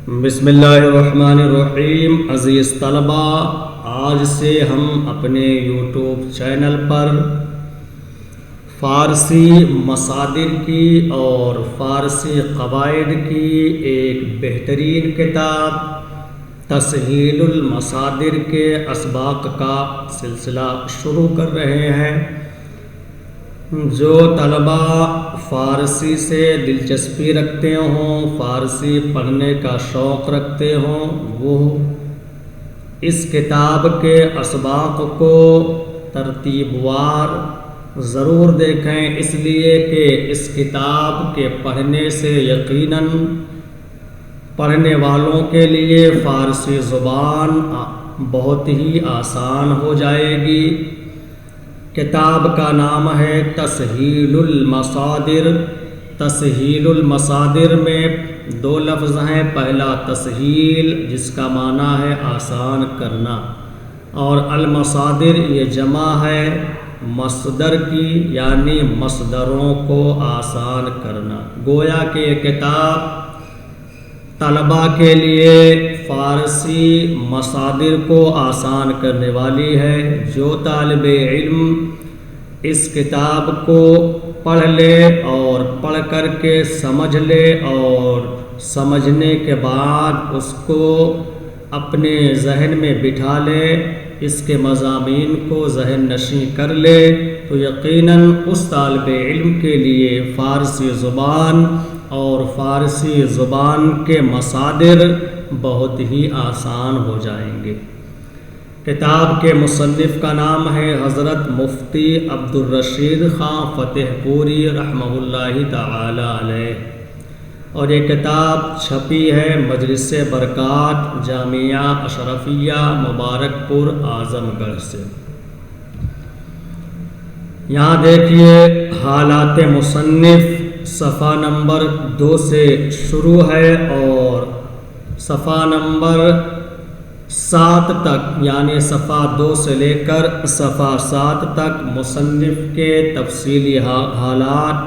بسم اللہ الرحمن الرحیم۔ عزیز طلبہ، آج سے ہم اپنے یوٹیوب چینل پر فارسی مصادر کی اور فارسی قواعد کی ایک بہترین کتاب تسہیل المصادر کے اسباق کا سلسلہ شروع کر رہے ہیں۔ جو طلبہ فارسی سے دلچسپی رکھتے ہوں، فارسی پڑھنے کا شوق رکھتے ہوں، وہ اس کتاب کے اسباق کو ترتیب وار ضرور دیکھیں، اس لیے کہ اس کتاب کے پڑھنے سے یقیناً پڑھنے والوں کے لیے فارسی زبان بہت ہی آسان ہو جائے گی۔ کتاب کا نام ہے تسہیل المصادر۔ تسہیل المصادر میں دو لفظ ہیں، پہلا تسہیل جس کا معنی ہے آسان کرنا، اور المصادر یہ جمع ہے مصدر کی، یعنی مصدروں کو آسان کرنا۔ گویا کہ یہ کتاب طلباء کے لیے فارسی مصادر کو آسان کرنے والی ہے۔ جو طالب علم اس کتاب کو پڑھ لے اور پڑھ کر کے سمجھ لے اور سمجھنے کے بعد اس کو اپنے ذہن میں بٹھا لے، اس کے مضامین کو ذہن نشین کر لے، تو یقیناً اس طالب علم کے لیے فارسی زبان اور فارسی زبان کے مصادر بہت ہی آسان ہو جائیں گے۔ کتاب کے مصنف کا نام ہے حضرت مفتی عبدالرشید خان فتح پوری رحمہ اللہ تعالی علیہ، اور یہ کتاب چھپی ہے مجلس برکات جامعہ اشرفیہ مبارک پور اعظم گڑھ سے۔ یہاں دیکھیے حالات مصنف صفحہ نمبر 2 سے شروع ہے اور صفحہ نمبر 7 تک، یعنی صفحہ 2 سے لے کر صفحہ 7 تک مصنف کے تفصیلی حالات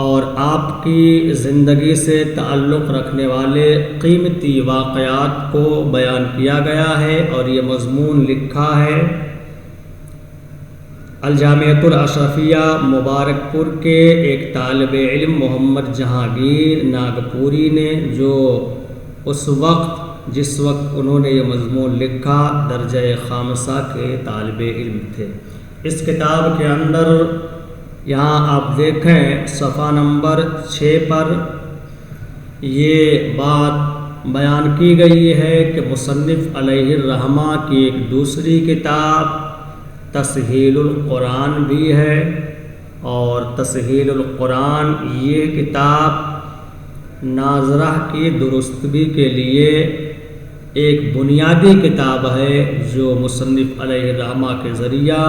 اور آپ کی زندگی سے تعلق رکھنے والے قیمتی واقعات کو بیان کیا گیا ہے، اور یہ مضمون لکھا ہے الجامعۃ الاشرفیہ مبارک پور کے ایک طالب علم محمد جہانگیر ناگپوری نے، جو جس وقت انہوں نے یہ مضمون لکھا درجہ خامسہ کے طالب علم تھے۔ اس کتاب کے اندر یہاں آپ دیکھیں صفحہ نمبر 6 پر یہ بات بیان کی گئی ہے کہ مصنف علیہ الرحمہ کی ایک دوسری کتاب تسہیل القرآن بھی ہے، اور تسہیل القرآن یہ کتاب ناظرہ کی درستگی کے لیے ایک بنیادی کتاب ہے جو مصنف علیہ الرحمہ کے ذریعہ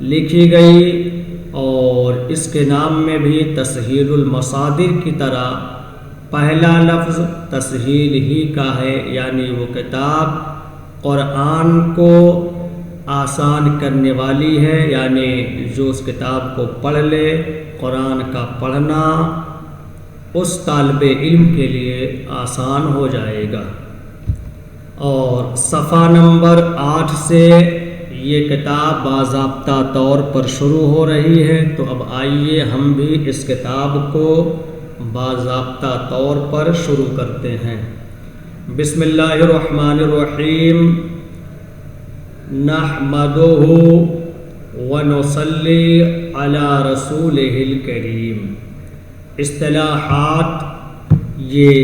لکھی گئی، اور اس کے نام میں بھی تسہیل المصادر کی طرح پہلا لفظ تسہیل ہی کا ہے، یعنی وہ کتاب قرآن کو آسان کرنے والی ہے، یعنی جو اس کتاب کو پڑھ لے، قرآن کا پڑھنا اس طالب علم کے لیے آسان ہو جائے گا۔ اور صفحہ نمبر 8 سے یہ کتاب باضابطہ طور پر شروع ہو رہی ہے، تو اب آئیے ہم بھی اس کتاب کو باضابطہ طور پر شروع کرتے ہیں۔ بسم اللہ الرحمن الرحیم۔ نحمدہ ونصلی علی رسولہ الکریم۔ اصطلاحات یہ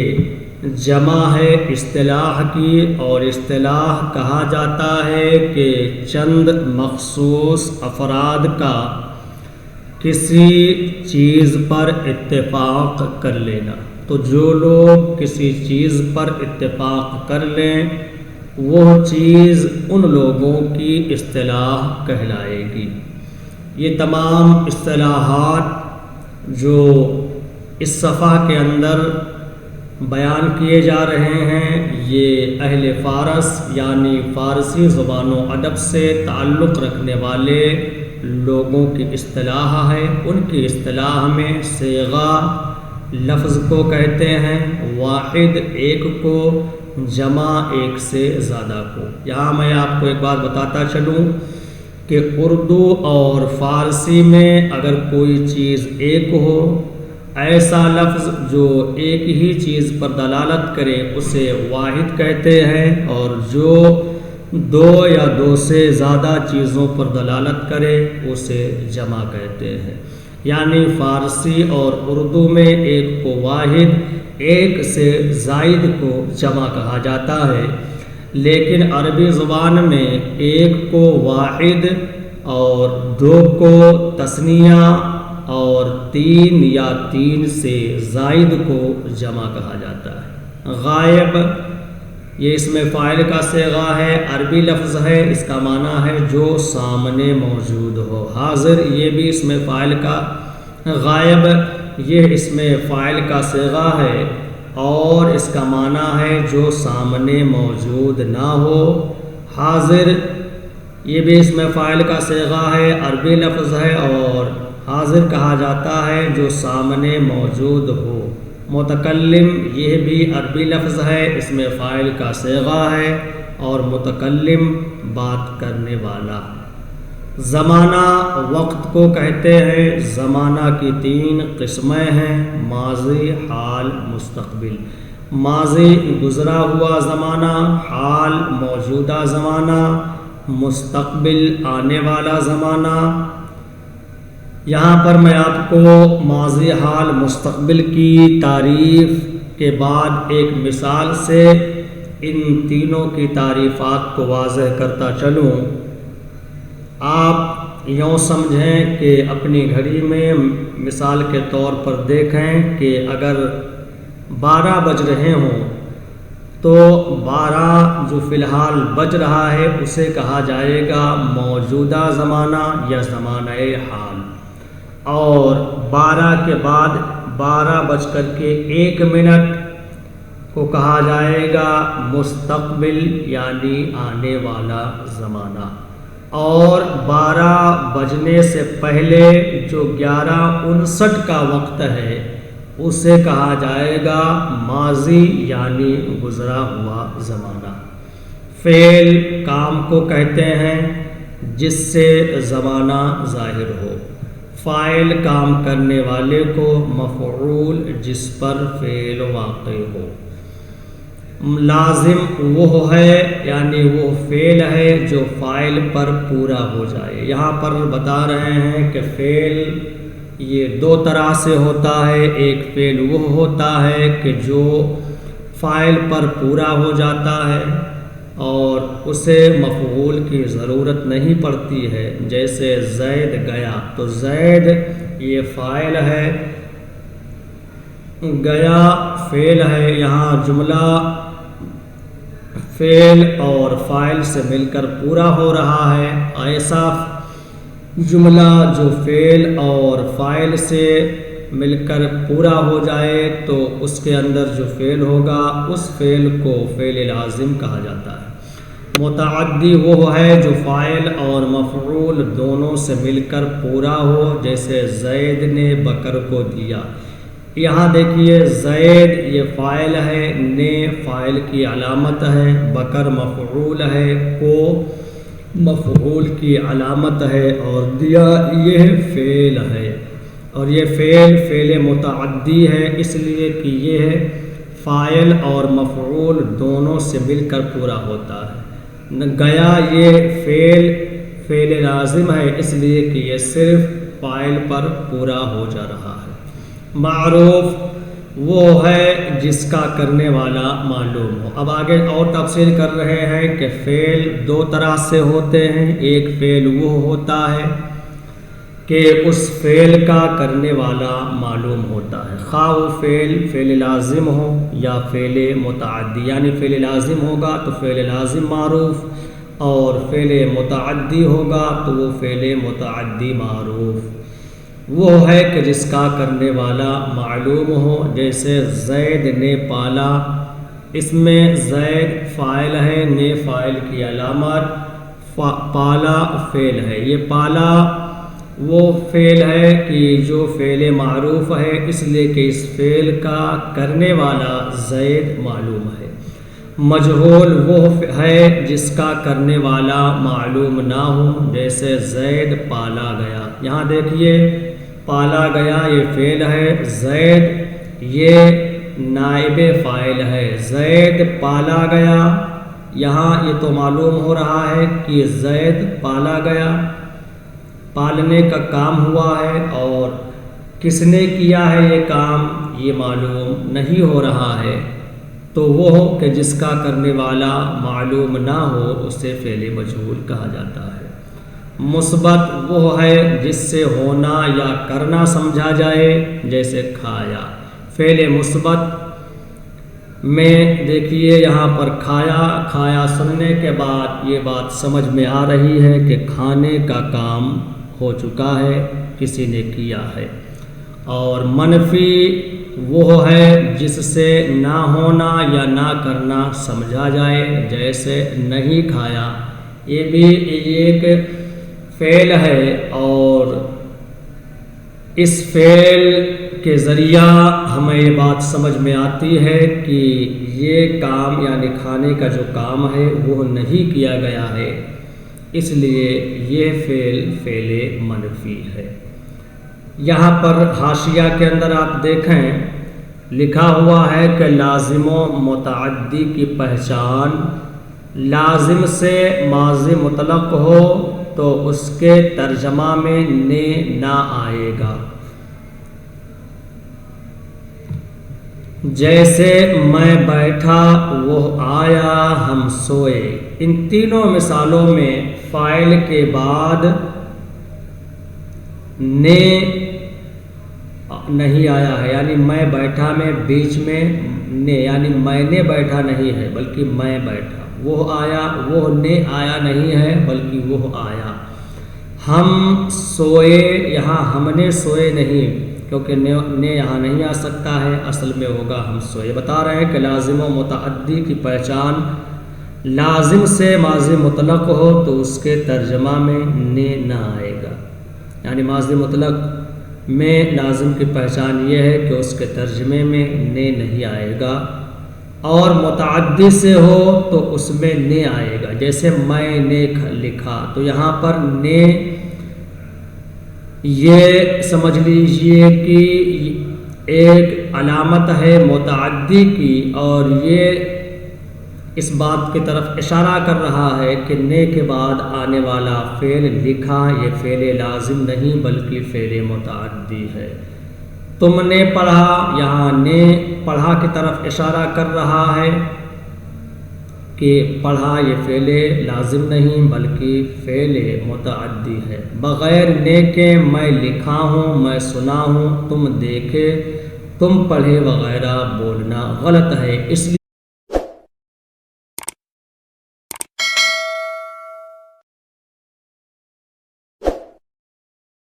جمع ہے اصطلاح کی، اور اصطلاح کہا جاتا ہے کہ چند مخصوص افراد کا کسی چیز پر اتفاق کر لینا۔ تو جو لوگ کسی چیز پر اتفاق کر لیں وہ چیز ان لوگوں کی اصطلاح کہلائے گی۔ یہ تمام اصطلاحات جو اس صفحہ کے اندر بیان کیے جا رہے ہیں، یہ اہل فارس یعنی فارسی زبان و ادب سے تعلق رکھنے والے لوگوں کی اصطلاح ہے۔ ان کی اصطلاح میں صیغہ لفظ کو کہتے ہیں، واحد ایک کو، جمع ایک سے زیادہ کو۔ یہاں میں آپ کو ایک بات بتاتا چلوں کہ اردو اور فارسی میں اگر کوئی چیز ایک ہو، ایسا لفظ جو ایک ہی چیز پر دلالت کرے اسے واحد کہتے ہیں، اور جو دو یا دو سے زیادہ چیزوں پر دلالت کرے اسے جمع کہتے ہیں۔ یعنی فارسی اور اردو میں ایک کو واحد، ایک سے زائد کو جمع کہا جاتا ہے، لیکن عربی زبان میں ایک کو واحد اور دو کو تثنیہ اور تین یا تین سے زائد کو جمع کہا جاتا ہے۔ غائب یہ اس میں فاعل کا صیغہ ہے، عربی لفظ ہے، اس کا معنی ہے جو سامنے موجود ہو۔ حاضر یہ بھی اس میں فاعل کا، غائب یہ اس میں فاعل کا صیغہ ہے اور اس کا معنی ہے جو سامنے موجود نہ ہو۔ حاضر یہ بھی اس میں فاعل کا صیغہ ہے، عربی لفظ ہے اور حاضر کہا جاتا ہے جو سامنے موجود ہو۔ متکلم یہ بھی عربی لفظ ہے، اس میں فاعل کا صیغہ ہے اور متکلم بات کرنے والا۔ زمانہ وقت کو کہتے ہیں، زمانہ کی تین قسمیں ہیں، ماضی، حال، مستقبل۔ ماضی گزرا ہوا زمانہ، حال موجودہ زمانہ، مستقبل آنے والا زمانہ۔ یہاں پر میں آپ کو ماضی، حال، مستقبل کی تعریف کے بعد ایک مثال سے ان تینوں کی تعریفات کو واضح کرتا چلوں۔ آپ یوں سمجھیں کہ اپنی گھڑی میں مثال کے طور پر دیکھیں کہ اگر 12 بج رہے ہوں تو 12 جو فی الحال بج رہا ہے اسے کہا جائے گا موجودہ زمانہ یا زمانہ حال، اور 12 کے بعد 12:01 کو کہا جائے گا مستقبل یعنی آنے والا زمانہ، اور 12 بجنے سے پہلے جو 11:59 کا وقت ہے اسے کہا جائے گا ماضی یعنی گزرا ہوا زمانہ۔ فعل کام کو کہتے ہیں جس سے زمانہ ظاہر ہو، فاعل کام کرنے والے کو، مفعول جس پر فعل واقع ہو۔ لازم وہ ہے یعنی وہ فعل ہے جو فاعل پر پورا ہو جائے۔ یہاں پر بتا رہے ہیں کہ فعل یہ دو طرح سے ہوتا ہے، ایک فعل وہ ہوتا ہے کہ جو فاعل پر پورا ہو جاتا ہے اور اسے مفعول کی ضرورت نہیں پڑتی ہے، جیسے زید گیا، تو زید یہ فاعل ہے، گیا فعل ہے۔ یہاں جملہ فعل اور فاعل سے مل کر پورا ہو رہا ہے۔ ایسا جملہ جو فعل اور فاعل سے مل کر پورا ہو جائے تو اس کے اندر جو فعل ہوگا اس فعل کو فعل لازم کہا جاتا ہے۔ متعدی وہ ہے جو فاعل اور مفعول دونوں سے مل کر پورا ہو، جیسے زید نے بکر کو دیا۔ یہاں دیکھیے زید یہ فاعل ہے، نے فاعل کی علامت ہے، بکر مفعول ہے، کو مفعول کی علامت ہے، اور دیا یہ فعل ہے، اور یہ فعل متعدی ہے اس لیے کہ یہ فاعل اور مفعول دونوں سے مل کر پورا ہوتا ہے۔ گیا یہ فعل لازم ہے اس لیے کہ یہ صرف فاعل پر پورا ہو جا رہا ہے۔ معروف وہ ہے جس کا کرنے والا معلوم ہو۔ اب آگے اور تفصیل کر رہے ہیں کہ فعل دو طرح سے ہوتے ہیں، ایک فعل وہ ہوتا ہے کہ اس فعل کا کرنے والا معلوم ہوتا ہے، خواہ وہ فعل لازم ہو یا فعل متعدی، یعنی فعل لازم ہوگا تو فعل لازم معروف، اور فعل متعدی ہوگا تو وہ فعل متعدی معروف۔ وہ ہے کہ جس کا کرنے والا معلوم ہو، جیسے زید نے پالا، اس میں زید فاعل ہے، نے فاعل کی علامت، پالا فعل ہے۔ یہ پالا وہ فعل ہے کہ جو فعل معروف ہے، اس لیے کہ اس فعل کا کرنے والا زید معلوم ہے۔ مجہول وہ ہے جس کا کرنے والا معلوم نہ ہو، جیسے زید پالا گیا۔ یہاں دیکھیے پالا گیا یہ فعل ہے، زید یہ نائب فاعل ہے۔ زید پالا گیا، یہاں یہ تو معلوم ہو رہا ہے کہ زید پالا گیا، پالنے کا کام ہوا ہے، اور کس نے کیا ہے یہ کام یہ معلوم نہیں ہو رہا ہے، تو وہ کہ جس کا کرنے والا معلوم نہ ہو اسے فعل مجہول کہا جاتا ہے۔ مثبت وہ ہے جس سے ہونا یا کرنا سمجھا جائے، جیسے کھایا۔ فعل مثبت میں دیکھیے یہاں پر کھایا، کھایا سننے کے بعد یہ بات سمجھ میں آ رہی ہے کہ کھانے کا کام ہو چکا ہے، کسی نے کیا ہے۔ اور منفی وہ ہے جس سے نہ ہونا یا نہ کرنا سمجھا جائے، جیسے نہیں کھایا۔ یہ بھی ایک فعل ہے، اور اس فعل کے ذریعہ ہمیں یہ بات سمجھ میں آتی ہے کہ یہ کام یعنی کھانے کا جو کام ہے وہ نہیں کیا گیا ہے، اس لیے یہ فعل منفی ہے۔ یہاں پر حاشیہ کے اندر آپ دیکھیں لکھا ہوا ہے کہ لازم و متعدی کی پہچان، لازم سے ماضی مطلق ہو تو اس کے ترجمہ میں نے نہ آئے گا، جیسے میں بیٹھا وہ آیا ہم سوئے۔ ان تینوں مثالوں میں فاعل کے بعد نے نہیں آیا ہے، یعنی میں بیٹھا میں بیچ میں نے، یعنی میں نے بیٹھا نہیں ہے بلکہ میں بیٹھا۔ وہ آیا، وہ نے آیا نہیں ہے بلکہ وہ آیا۔ ہم سوئے، یہاں ہم نے سوئے نہیں، کیونکہ نے یہاں نہیں آ سکتا ہے، اصل میں ہوگا ہم سوئے۔ بتا رہے ہیں کہ لازم و متعدی کی پہچان لازم سے ماضی مطلق ہو تو اس کے ترجمہ میں نے نہ آئے گا، یعنی ماضی مطلق میں لازم کی پہچان یہ ہے کہ اس کے ترجمے میں نے نہیں آئے گا، اور متعدی سے ہو تو اس میں نے آئے گا، جیسے میں نے لکھا، تو یہاں پر نے یہ سمجھ لیجئے کہ ایک علامت ہے متعدی کی، اور یہ اس بات کی طرف اشارہ کر رہا ہے کہ نے کے بعد آنے والا فعل لکھا یہ فعل لازم نہیں بلکہ فعل متعدی ہے۔ تم نے پڑھا، یہاں نے پڑھا کی طرف اشارہ کر رہا ہے کہ پڑھا یہ فعل لازم نہیں بلکہ فعل متعدی ہے۔ بغیر نے کے میں لکھا ہوں، میں سنا ہوں، تم دیکھے، تم پڑھے وغیرہ بولنا غلط ہے، اس لیے